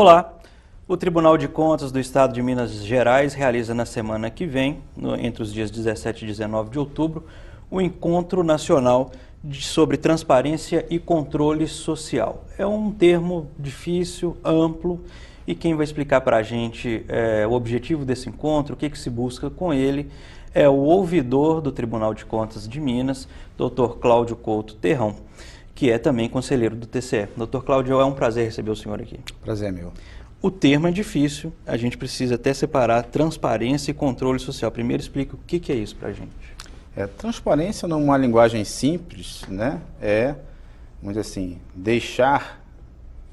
Olá! O Tribunal de Contas do Estado de Minas Gerais realiza na semana que vem, entre os dias 17 e 19 de outubro, o Encontro Nacional sobre Transparência e Controle Social. É um termo difícil, amplo, e quem vai explicar para a gente o objetivo desse encontro, o que se busca com ele, é o ouvidor do Tribunal de Contas de Minas, Dr. Cláudio Couto Terrão, que é também conselheiro do TCE. Dr. Cláudio, é um prazer receber o senhor aqui. Prazer é meu. O termo é difícil, a gente precisa até separar transparência e controle social. Primeiro explica o que é isso para a gente. Transparência, numa linguagem simples, né, vamos dizer assim, deixar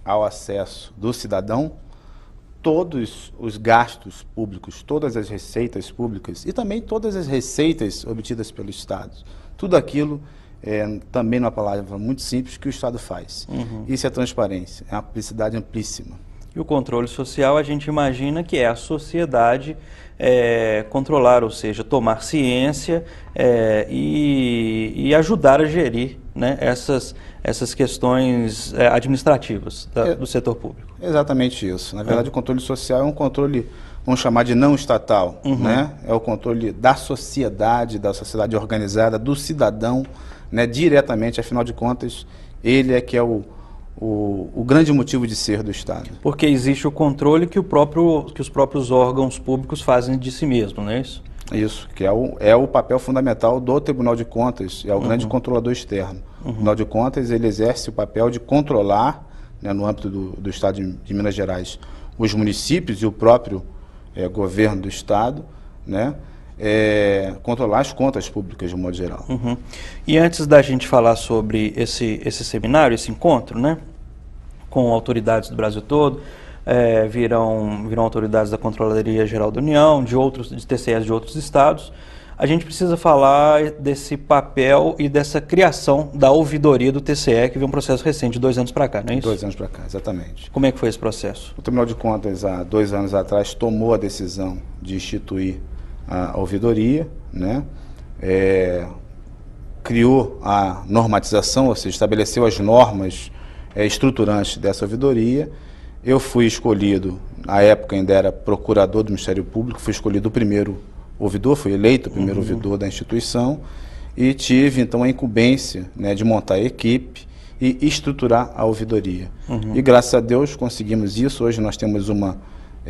ao acesso do cidadão todos os gastos públicos, todas as receitas públicas e também todas as receitas obtidas pelo Estado. Tudo aquilo, também numa palavra muito simples, que o Estado faz. Isso é transparência, é uma publicidade amplíssima. E o controle social, a gente imagina que é a sociedade controlar, ou seja, tomar ciência e ajudar a gerir, né, essas questões administrativas do setor público. Exatamente isso. Na verdade, o controle social é um controle, vamos chamar de não estatal, né? É o controle da sociedade organizada, do cidadão, né, diretamente, afinal de contas, ele é que é o grande motivo de ser do Estado. Porque existe o controle que os próprios órgãos públicos fazem de si mesmos, não é isso? Isso, que é o papel fundamental do Tribunal de Contas, é o grande controlador externo. O Tribunal de Contas, ele exerce o papel de controlar, né, no âmbito do Estado de Minas Gerais, os municípios e o próprio governo do Estado, né, controlar as contas públicas de um modo geral. E antes da gente falar sobre esse seminário, esse encontro, né, com autoridades do Brasil todo, virão autoridades da Controladoria Geral da União, de TCEs de outros estados, a gente precisa falar desse papel e dessa criação da ouvidoria do TCE, que veio um processo recente, de 2 anos para cá, não é isso? 2 anos para cá, exatamente. Como é que foi esse processo? O Tribunal de Contas, há 2 anos atrás, tomou a decisão de instituir a ouvidoria, né? Criou a normatização, ou seja, estabeleceu as normas estruturantes dessa ouvidoria. Eu fui escolhido, na época ainda era procurador do Ministério Público, fui escolhido o primeiro ouvidor, fui eleito o primeiro ouvidor da instituição e tive então a incumbência, né, de montar a equipe e estruturar a ouvidoria. E graças a Deus conseguimos isso. Hoje nós temos uma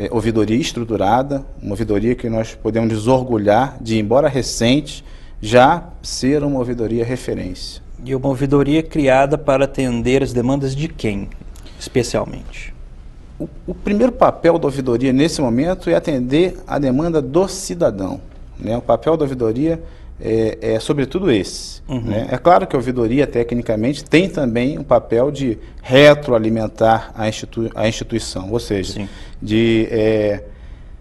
ouvidoria estruturada, uma ouvidoria que nós podemos nos orgulhar de, embora recente, já ser uma ouvidoria referência. E uma ouvidoria criada para atender as demandas de quem, especialmente? O primeiro papel da ouvidoria nesse momento é atender a demanda do cidadão, né? O papel da ouvidoria é sobretudo esse. Né? É claro que a ouvidoria, tecnicamente, tem também um papel de retroalimentar a instituição, ou seja, sim, de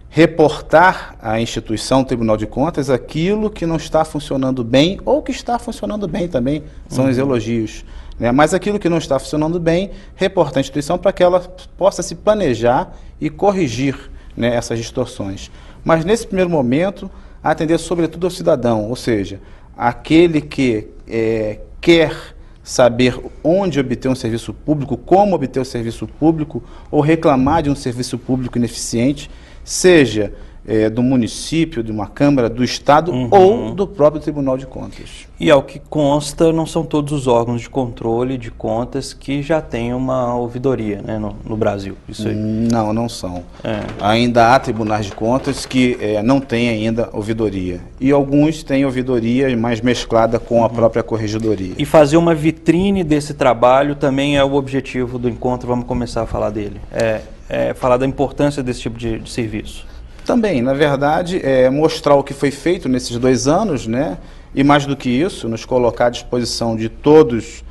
reportar à instituição, Tribunal de Contas, aquilo que não está funcionando bem ou que está funcionando bem também, são os elogios. Né? Mas aquilo que não está funcionando bem, reportar à instituição para que ela possa se planejar e corrigir, né, essas distorções. Mas nesse primeiro momento, atender sobretudo ao cidadão, ou seja, aquele que quer saber onde obter um serviço público, como obter o serviço público, ou reclamar de um serviço público ineficiente, seja do município, de uma Câmara, do Estado ou do próprio Tribunal de Contas. E ao que consta, não são todos os órgãos de controle de contas que já têm uma ouvidoria, né, no Brasil. Isso aí. Não são. Ainda há tribunais de contas que não têm ainda ouvidoria. E alguns têm ouvidoria mais mesclada com a própria corregedoria. E fazer uma vitrine desse trabalho também é o objetivo do encontro. Vamos começar a falar dele. Falar da importância desse tipo de serviço. Também, na verdade, mostrar o que foi feito nesses 2 anos, né? E mais do que isso, nos colocar à disposição de todos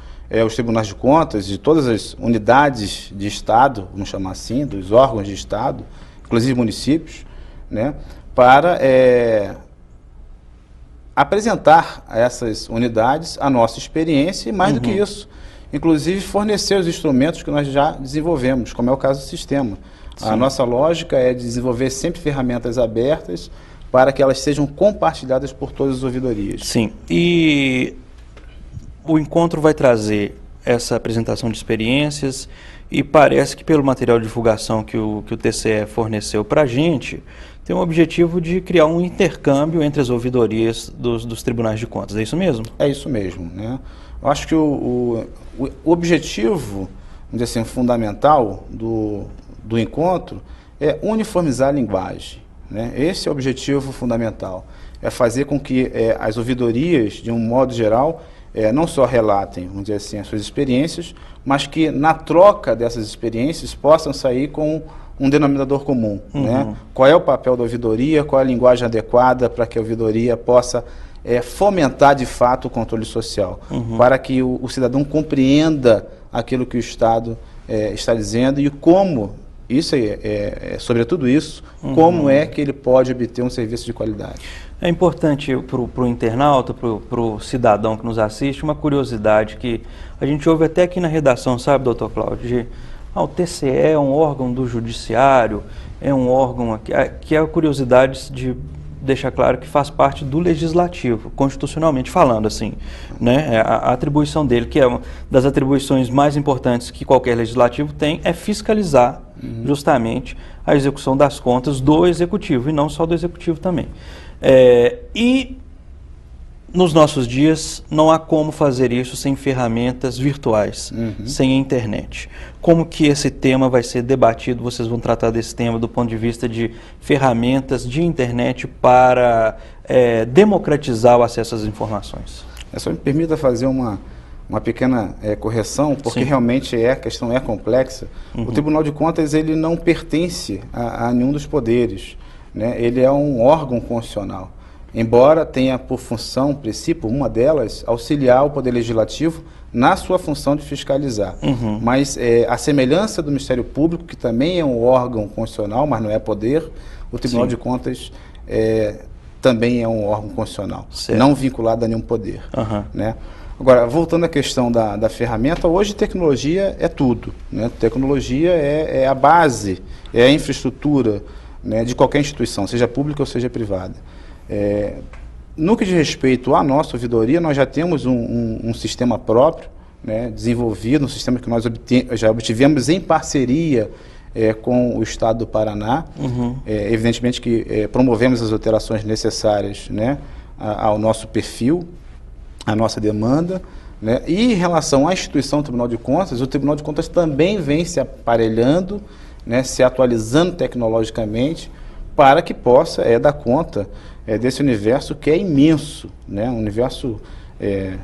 os tribunais de contas, de todas as unidades de Estado, vamos chamar assim, dos órgãos de Estado, inclusive municípios, né? Para apresentar a essas unidades a nossa experiência e, mais do que isso, inclusive fornecer os instrumentos que nós já desenvolvemos, como é o caso do sistema. Sim. A nossa lógica é desenvolver sempre ferramentas abertas para que elas sejam compartilhadas por todas as ouvidorias. Sim, e o encontro vai trazer essa apresentação de experiências e parece que pelo material de divulgação que o TCE forneceu para a gente, tem o objetivo de criar um intercâmbio entre as ouvidorias dos tribunais de contas. É isso mesmo? É isso mesmo, né? Eu acho que o objetivo, vamos dizer assim, fundamental do encontro é uniformizar a linguagem, né? Esse é o objetivo fundamental, é fazer com que as ouvidorias, de um modo geral, não só relatem, vamos dizer assim, as suas experiências, mas que na troca dessas experiências possam sair com um denominador comum, né? Qual é o papel da ouvidoria, qual é a linguagem adequada para que a ouvidoria possa fomentar de fato o controle social, para que o cidadão compreenda aquilo que o Estado está dizendo e como, sobretudo isso, como é que ele pode obter um serviço de qualidade. É importante para o internauta, para o cidadão que nos assiste, uma curiosidade que a gente ouve até aqui na redação, sabe, doutor Cláudio, o TCE é um órgão do judiciário, é um órgão que é a curiosidade de deixar claro que faz parte do legislativo, constitucionalmente falando, assim, né? A atribuição dele, que é uma das atribuições mais importantes que qualquer legislativo tem, é fiscalizar justamente a execução das contas do executivo, e não só do executivo também. E nos nossos dias não há como fazer isso sem ferramentas virtuais, sem a internet. Como que esse tema vai ser debatido? Vocês vão tratar desse tema do ponto de vista de ferramentas de internet para democratizar o acesso às informações? Só me permita fazer uma pequena correção, porque realmente a questão é complexa. O Tribunal de Contas ele não pertence a nenhum dos poderes, né? Ele é um órgão constitucional. Embora tenha por função, princípio, uma delas, auxiliar o Poder Legislativo na sua função de fiscalizar. Mas a semelhança do Ministério Público, que também é um órgão constitucional, mas não é poder, o Tribunal de Contas também é um órgão constitucional, não vinculado a nenhum poder. Né? Agora, voltando à questão da ferramenta, hoje tecnologia é tudo, né? Tecnologia é a base, é a infraestrutura, né, de qualquer instituição, seja pública ou seja privada. No que diz respeito à nossa ouvidoria, nós já temos um sistema próprio, né, desenvolvido, um sistema que nós já obtivemos em parceria com o Estado do Paraná. Evidentemente que promovemos as alterações necessárias, né, ao nosso perfil, à nossa demanda, né, e em relação à instituição do Tribunal de Contas, o Tribunal de Contas também vem se aparelhando, né, se atualizando tecnologicamente para que possa dar conta desse universo que é imenso, né? Um universo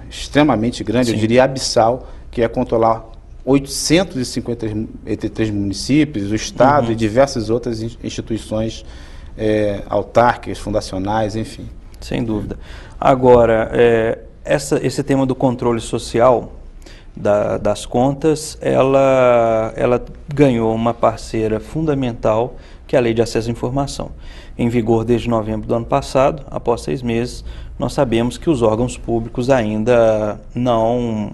extremamente grande, eu diria abissal, que é controlar 853 municípios, o Estado e diversas outras instituições autárquicas, fundacionais, enfim. Sem dúvida. Agora, esse tema do controle social das contas, ela ganhou uma parceira fundamental, que é a Lei de Acesso à Informação. Em vigor desde novembro do ano passado, após 6 meses, nós sabemos que os órgãos públicos ainda não,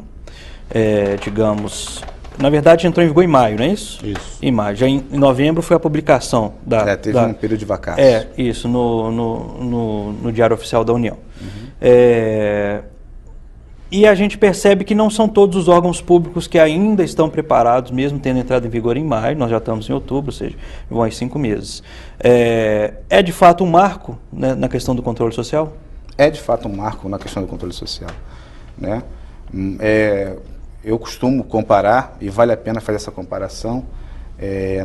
na verdade entrou em vigor em maio, não é isso? Isso. Em maio. Já em novembro foi a publicação teve um período de vacácio. Isso, no Diário Oficial da União. E a gente percebe que não são todos os órgãos públicos que ainda estão preparados, mesmo tendo entrado em vigor em maio, nós já estamos em outubro, ou seja, vão em 5 meses. É de fato um marco, né, na questão do controle social? É de fato um marco na questão do controle social, né? Eu costumo comparar, e vale a pena fazer essa comparação,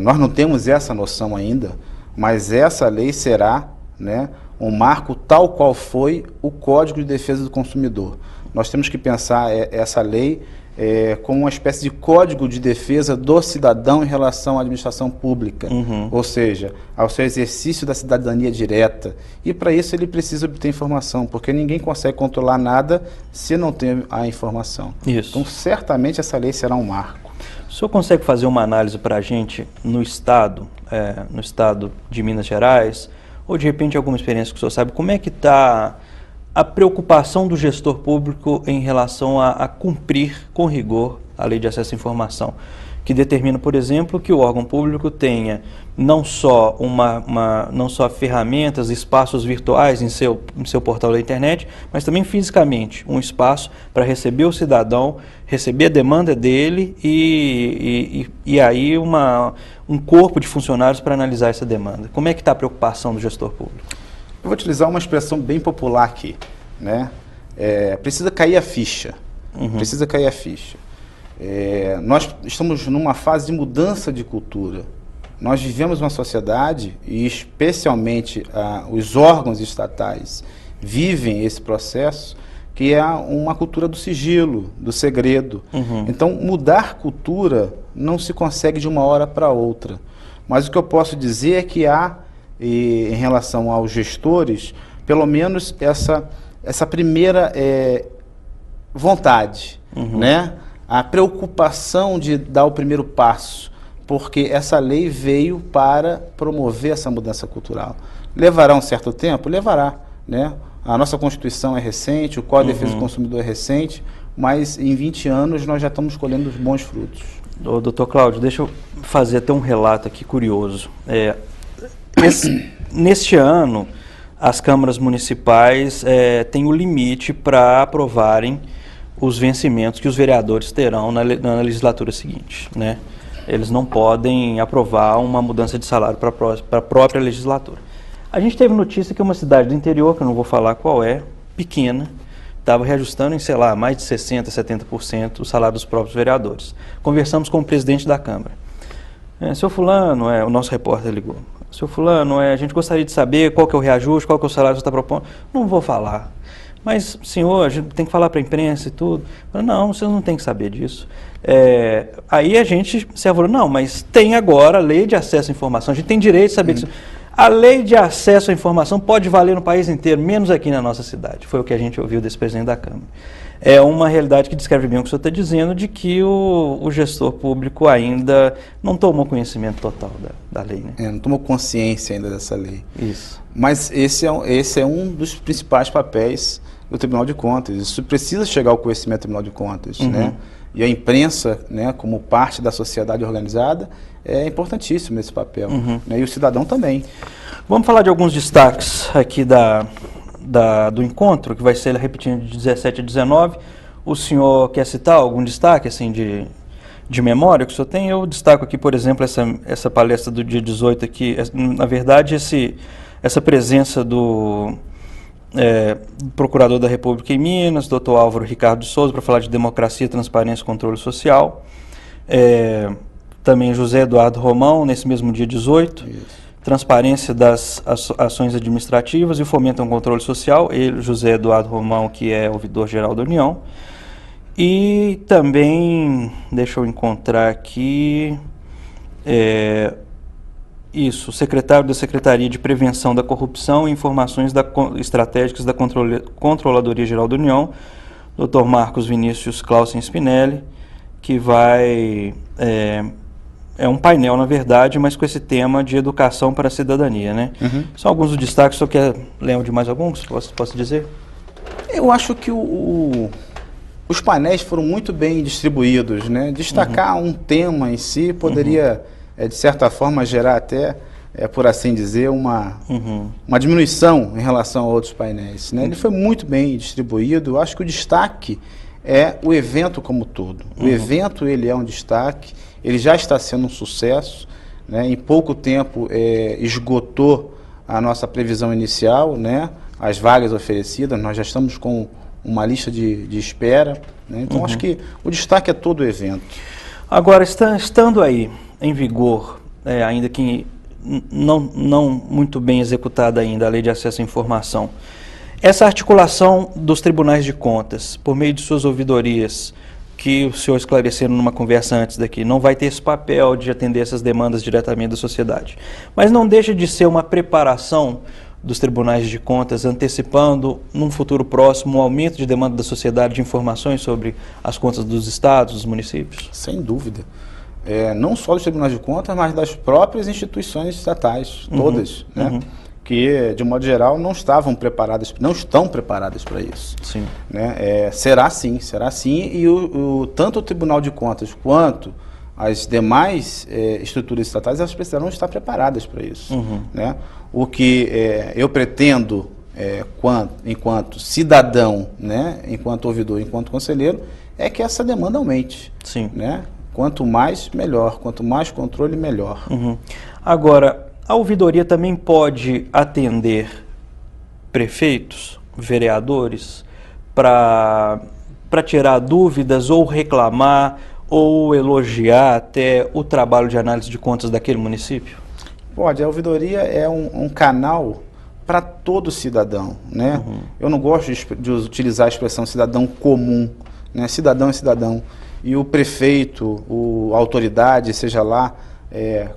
nós não temos essa noção ainda, mas essa lei será, né, um marco tal qual foi o Código de Defesa do Consumidor. Nós temos que pensar essa lei como uma espécie de código de defesa do cidadão em relação à administração pública, ou seja, ao seu exercício da cidadania direta. E para isso ele precisa obter informação, porque ninguém consegue controlar nada se não tem a informação. Isso. Então, certamente essa lei será um marco. O senhor consegue fazer uma análise para a gente no estado de Minas Gerais, ou de repente alguma experiência que o senhor sabe, como é que está a preocupação do gestor público em relação a cumprir com rigor a Lei de Acesso à Informação? que determina, por exemplo, que o órgão público tenha não só não só ferramentas, espaços virtuais em seu portal da internet, mas também fisicamente um espaço para receber o cidadão, receber a demanda dele e aí um corpo de funcionários para analisar essa demanda. Como é que está a preocupação do gestor público? Eu vou utilizar uma expressão bem popular aqui, né? Precisa cair a ficha. Precisa cair a ficha. Nós estamos numa fase de mudança de cultura. Nós vivemos uma sociedade, e especialmente os órgãos estatais vivem esse processo, que é uma cultura do sigilo, do segredo. Então, mudar cultura não se consegue de uma hora para outra. Mas o que eu posso dizer é que há, em relação aos gestores, pelo menos essa primeira vontade, né? A preocupação de dar o primeiro passo, porque essa lei veio para promover essa mudança cultural. Levará um certo tempo? Levará, né? A nossa Constituição é recente, o Código de Defesa do Consumidor é recente, mas em 20 anos nós já estamos colhendo os bons frutos. Doutor Cláudio, deixa eu fazer até um relato aqui curioso. Neste ano, as câmaras municipais têm o limite para aprovarem os vencimentos que os vereadores terão na legislatura seguinte, né? Eles não podem aprovar uma mudança de salário para a própria legislatura. A gente teve notícia que uma cidade do interior, que eu não vou falar qual é, pequena, estava reajustando em, sei lá, mais de 60%, 70% o salário dos próprios vereadores. Conversamos com o presidente da Câmara. Seu fulano, o nosso repórter ligou. Seu fulano, a gente gostaria de saber qual que é o reajuste, qual que é o salário que você está propondo. Não vou falar. Mas, senhor, a gente tem que falar para a imprensa e tudo. Não, vocês não têm que saber disso. Aí a gente se avalou, não, mas tem agora a lei de acesso à informação, a gente tem direito de saber disso. A lei de acesso à informação pode valer no país inteiro, menos aqui na nossa cidade. Foi o que a gente ouviu desse presidente da Câmara. É uma realidade que descreve bem o que o senhor está dizendo, de que o gestor público ainda não tomou conhecimento total da lei, né? Não tomou consciência ainda dessa lei. Isso. Mas esse é um dos principais papéis do Tribunal de Contas. Isso precisa chegar ao conhecimento do Tribunal de Contas, né? E a imprensa, né, como parte da sociedade organizada, é importantíssimo esse papel. Né? E o cidadão também. Vamos falar de alguns destaques aqui do encontro, que vai ser repetindo de 17 a 19. O senhor quer citar algum destaque assim, de memória que o senhor tem? Eu destaco aqui, por exemplo, essa palestra do dia 18 aqui. Na verdade, essa presença do Procurador da República em Minas, Dr. Álvaro Ricardo de Souza, para falar de democracia, transparência e controle social. Também José Eduardo Romão, nesse mesmo dia 18. Isso. Transparência das ações administrativas e o fomento ao controle social. Ele, José Eduardo Romão, que é ouvidor-geral da União. E também, deixa eu encontrar aqui... Isso, o secretário da Secretaria de Prevenção da Corrupção e Informações Estratégicas da Controladoria Geral da União, Dr. Marcos Vinícius Clausen Spinelli, que vai... É um painel, na verdade, mas com esse tema de educação para a cidadania, né? São alguns dos destaques, só quer lembrar de mais alguns, posso dizer? Eu acho que os painéis foram muito bem distribuídos, né? Destacar um tema em si poderia... de certa forma, gerar até, por assim dizer, uma diminuição em relação a outros painéis, né? Ele foi muito bem distribuído. Eu acho que o destaque é o evento como todo. O evento, ele é um destaque, ele já está sendo um sucesso, né? Em pouco tempo esgotou a nossa previsão inicial, né? As vagas oferecidas, nós já estamos com uma lista de espera, né? Então, acho que o destaque é todo o evento. Agora, estando aí em vigor, ainda que não muito bem executada ainda, a Lei de Acesso à Informação, essa articulação dos tribunais de contas, por meio de suas ouvidorias, que o senhor esclareceu numa conversa antes daqui, não vai ter esse papel de atender essas demandas diretamente da sociedade. Mas não deixa de ser uma preparação dos tribunais de contas, antecipando, num futuro próximo, um aumento de demanda da sociedade de informações sobre as contas dos estados, dos municípios? Sem dúvida. Não só dos tribunais de contas, mas das próprias instituições estatais, todas, né? Que, de modo geral, não estão preparadas para isso. Sim. Né? Será sim, e tanto o Tribunal de Contas quanto as demais estruturas estatais, elas precisarão estar preparadas para isso. Né? O que eu pretendo, enquanto cidadão, né? Enquanto ouvidor, enquanto conselheiro, é que essa demanda aumente. Sim. Né? Quanto mais, melhor. Quanto mais controle, melhor. Agora, a ouvidoria também pode atender prefeitos, vereadores, para tirar dúvidas ou reclamar ou elogiar até o trabalho de análise de contas daquele município? Pode, a ouvidoria é um canal para todo cidadão, né? Eu não gosto de utilizar a expressão cidadão comum, né? Cidadão é cidadão. E o prefeito, a autoridade, seja lá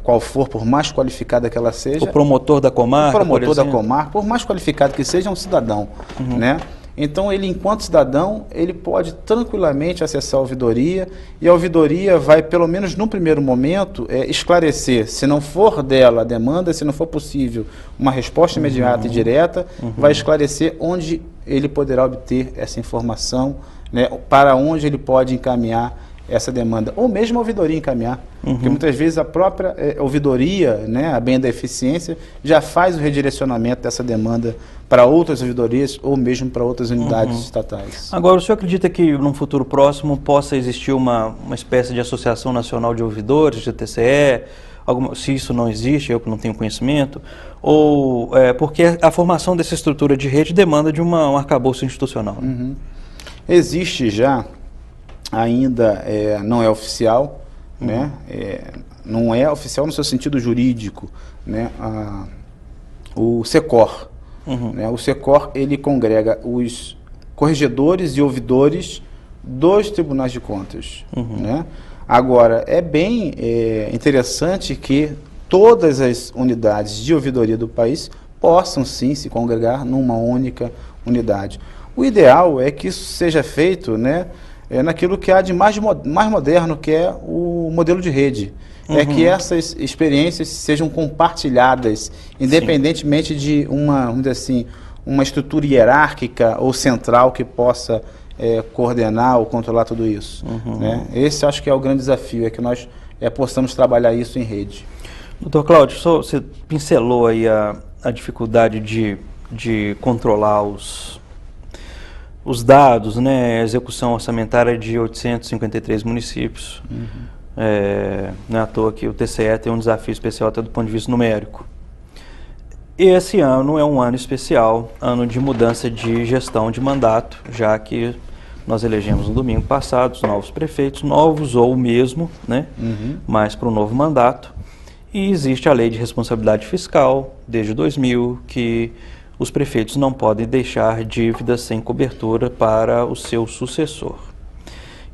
qual for, por mais qualificada que ela seja... O promotor da comarca, o promotor da comarca, por mais qualificado que seja, é um cidadão, né? Então, ele, enquanto cidadão, ele pode tranquilamente acessar a ouvidoria, e a ouvidoria vai, pelo menos no primeiro momento, esclarecer, se não for dela a demanda, se não for possível uma resposta imediata e direta, vai esclarecer onde ele poderá obter essa informação, né, para onde ele pode encaminhar essa demanda, ou mesmo a ouvidoria encaminhar, porque muitas vezes a própria ouvidoria, né, a bem da eficiência, já faz o redirecionamento dessa demanda para outras ouvidorias ou mesmo para outras unidades estatais. Agora, o senhor acredita que num futuro próximo possa existir uma espécie de Associação Nacional de Ouvidores, de TCE, se isso não existe, eu que não tenho conhecimento, ou porque a formação dessa estrutura de rede demanda de um arcabouço institucional? Existe já, ainda não é oficial, né? Não é oficial no seu sentido jurídico, né? O SECOR. Né? O SECOR, ele congrega os corregedores e ouvidores dos tribunais de contas. Né? Agora, é bem interessante que todas as unidades de ouvidoria do país possam sim se congregar numa única unidade. O ideal é que isso seja feito, né, naquilo que há de mais moderno, que é o modelo de rede. É que essas experiências sejam compartilhadas, independentemente de vamos dizer assim, uma estrutura hierárquica ou central que possa coordenar ou controlar tudo isso. Né? Esse acho que é o grande desafio, é que nós possamos trabalhar isso em rede. Doutor Cláudio, você pincelou aí a dificuldade de controlar os dados, né, a execução orçamentária de 853 municípios. Não é à toa que o TCE tem um desafio especial até do ponto de vista numérico. Esse ano é um ano especial, ano de mudança de gestão de mandato, já que nós elegemos no domingo passado os novos prefeitos, novos ou o mesmo, né, mas para o novo mandato. E existe a lei de responsabilidade fiscal, desde 2000, que os prefeitos não podem deixar dívidas sem cobertura para o seu sucessor.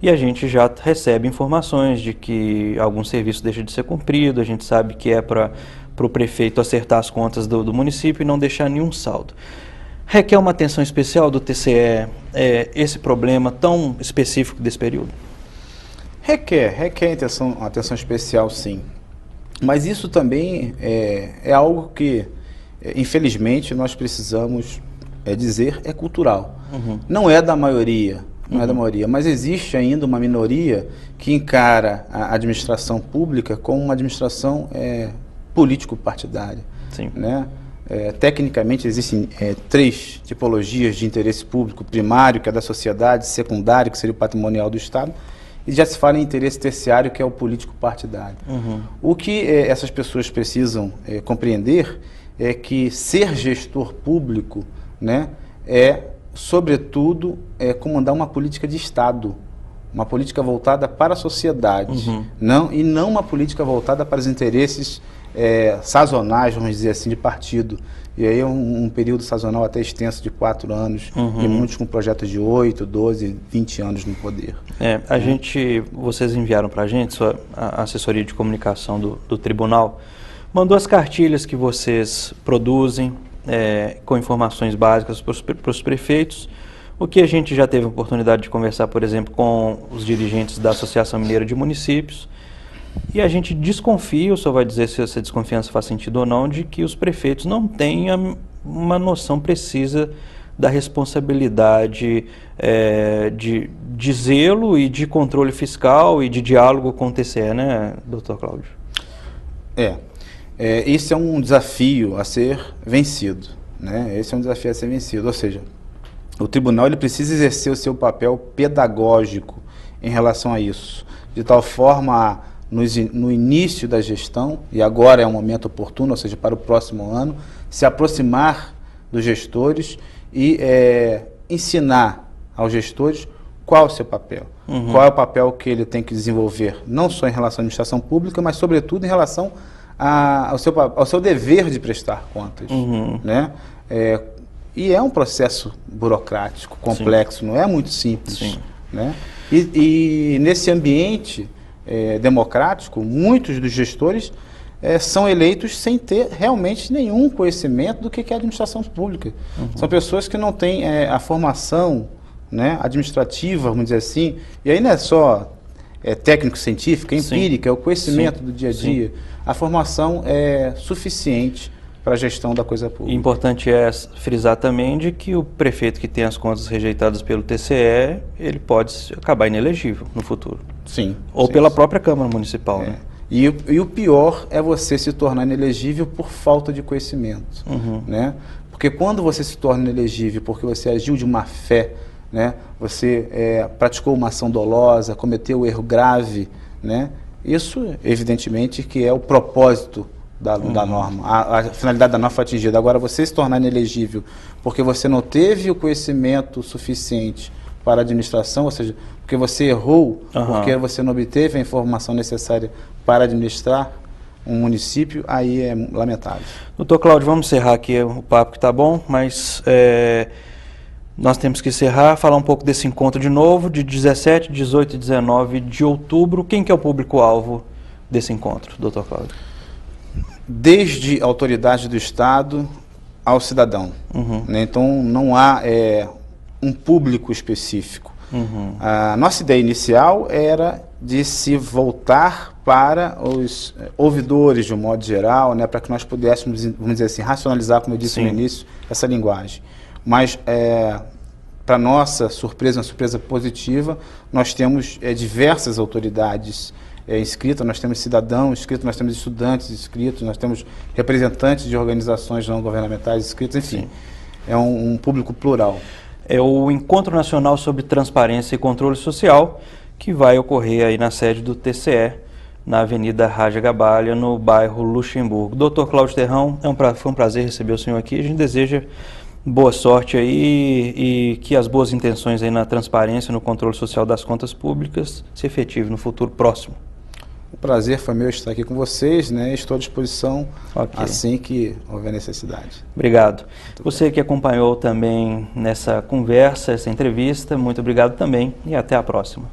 E a gente já recebe informações de que algum serviço deixa de ser cumprido, a gente sabe que é para o prefeito acertar as contas do município e não deixar nenhum saldo. Requer uma atenção especial do TCE esse problema tão específico desse período? Requer atenção especial, sim. Mas isso também é algo que, infelizmente, nós precisamos dizer é cultural. Não é da maioria, mas existe ainda uma minoria que encara a administração pública como uma administração político-partidária. Né? Tecnicamente existem 3 tipologias de interesse público: primário, que é da sociedade; secundário, que seria o patrimonial do Estado; e já se fala em interesse terciário, que é o político-partidário. O que essas pessoas precisam compreender é que ser gestor público, né, sobretudo, comandar uma política de Estado, uma política voltada para a sociedade, e não uma política voltada para os interesses sazonais, vamos dizer assim, de partido. E aí um período sazonal até extenso de 4 anos, e muitos com projetos de 8, 12, 20 anos no poder. Vocês enviaram para a gente, a assessoria de comunicação do tribunal, mandou as cartilhas que vocês produzem, com informações básicas para os prefeitos, o que a gente já teve a oportunidade de conversar, por exemplo, com os dirigentes da Associação Mineira de Municípios, e a gente desconfia, o senhor vai dizer se essa desconfiança faz sentido ou não, de que os prefeitos não tenham uma noção precisa da responsabilidade de zelo e de controle fiscal e de diálogo com o TCE, né, doutor Cláudio? Esse é um desafio a ser vencido, né? Esse é um desafio a ser vencido, ou seja, o tribunal ele precisa exercer o seu papel pedagógico em relação a isso, de tal forma, no início da gestão, e agora é um momento oportuno, ou seja, para o próximo ano, se aproximar dos gestores e ensinar aos gestores qual é o seu papel, qual é o papel que ele tem que desenvolver, não só em relação à administração pública, mas sobretudo em relação ao seu dever de prestar contas, né? E é um processo burocrático, complexo, sim, não é muito simples, sim, né? E nesse ambiente democrático, muitos dos gestores são eleitos sem ter realmente nenhum conhecimento do que é administração pública. São pessoas que não têm a formação, né, administrativa, vamos dizer assim, e aí não é só técnico-científica, empírica, é o conhecimento, sim, do dia a dia. Sim. A formação é suficiente para a gestão da coisa pública. Importante é frisar também de que o prefeito que tem as contas rejeitadas pelo TCE, ele pode acabar inelegível no futuro. Sim. Ou pela própria Câmara Municipal, né? E o pior é você se tornar inelegível por falta de conhecimento, né? Porque quando você se torna inelegível porque você agiu de má fé, né? Você praticou uma ação dolosa, cometeu um erro grave, né? Isso, evidentemente, que é o propósito da norma. A finalidade da norma foi atingida. Agora, você se tornar inelegível porque você não teve o conhecimento suficiente para a administração, ou seja, porque você errou, porque você não obteve a informação necessária para administrar um município, aí é lamentável. Doutor Cláudio, vamos encerrar aqui o papo que está bom, mas nós temos que encerrar, falar um pouco desse encontro de novo, de 17, 18 e 19 de outubro. Quem que é o público-alvo desse encontro, doutor Cláudio? Desde a autoridade do Estado ao cidadão, né? Então não há um público específico. A nossa ideia inicial era de se voltar para os ouvidores de um modo geral, né, para que nós pudéssemos, vamos dizer assim, racionalizar, como eu disse, sim, no início, essa linguagem. Mas, para nossa surpresa, uma surpresa positiva, nós temos diversas autoridades inscritas, nós temos cidadãos inscritos, nós temos estudantes inscritos, nós temos representantes de organizações não governamentais inscritos, enfim, sim, é um público plural. É o Encontro Nacional sobre Transparência e Controle Social, que vai ocorrer aí na sede do TCE, na Avenida Raja Gabalha, no bairro Luxemburgo. Doutor Cláudio Terrão, foi um prazer receber o senhor aqui. A gente deseja boa sorte aí e que as boas intenções aí na transparência e no controle social das contas públicas se efetivem no futuro próximo. O prazer foi meu estar aqui com vocês, né? Estou à disposição assim que houver necessidade. Obrigado. Você que acompanhou também nessa conversa, essa entrevista, muito obrigado também e até a próxima.